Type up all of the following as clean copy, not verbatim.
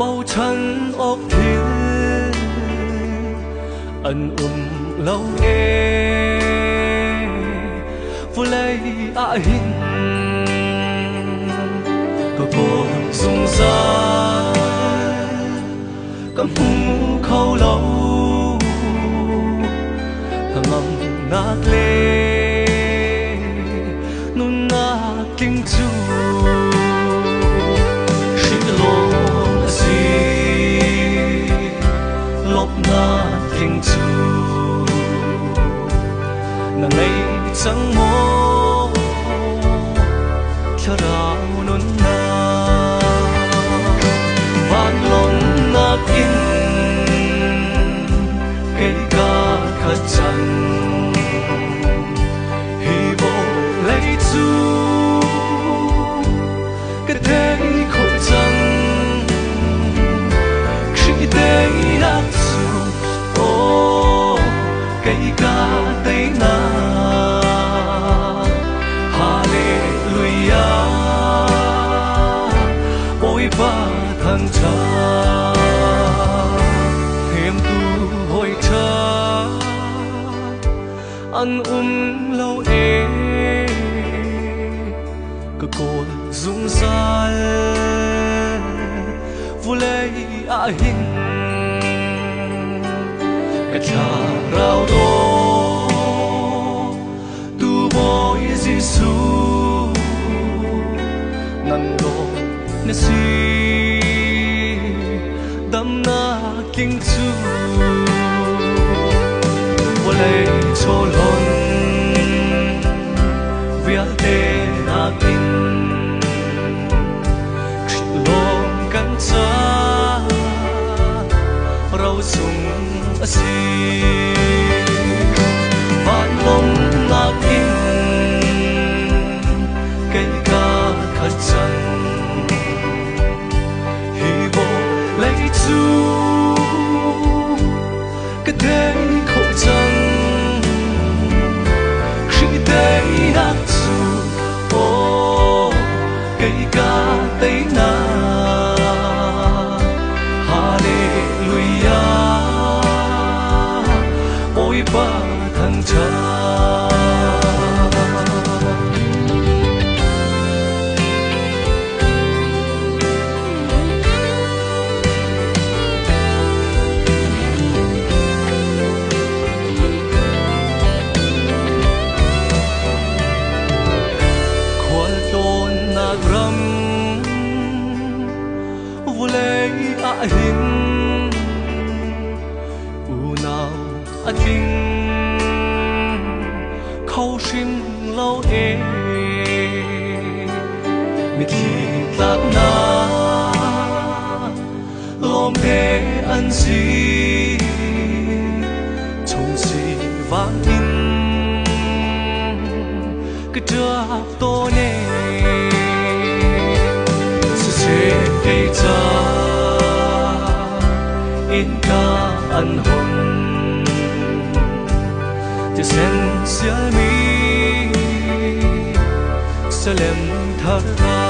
bầu trắng ốc thiên ân lâu ê vô lấy hin có cô dùng ra cầm hung khâu lâu thằng ngầm nát lê nun na kinh chu shit long si lop na kinh chu na ngay chẳng mô cho rau nun na van lon na in cây ca khát chân hi vô lấy chu cái thế khổ chân khi thế đã chu ô cây ca tây na Hallelujah ôi ba thằng cha thêm tu hồi cha ăn lâu ê cơ cồn rung ra vô lấy hin cái cha rau đô tu boy Giêsu năn đô nè si đâm na kinh chu vô lấy cho lon việc tê na in lon căn cha rau sung si van lom na in cây ca khát chân hi vô lấy chu cái thế khổ chân khi thế đã chu ô cây ca tây na Hallelujah ôi ba thằng cha hin u nào kinh khâu sim lâu ê mi thi lạc na lom ê ăn gì chung gì vang in cái trưa tô nè sẽ cây cha in ca an hồn cho sen sia mi salem thar ra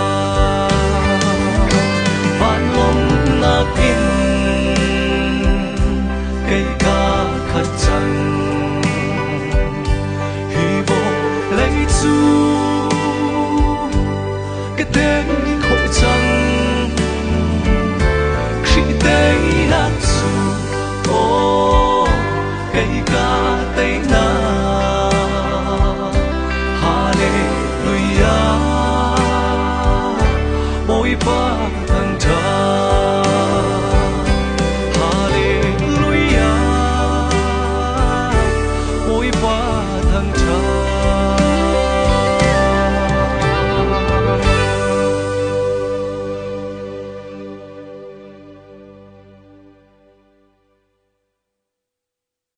van lom na in cây ca khát chân hi vô lấy chu cái tên khổ chân khi đây đã ô cây ca tây na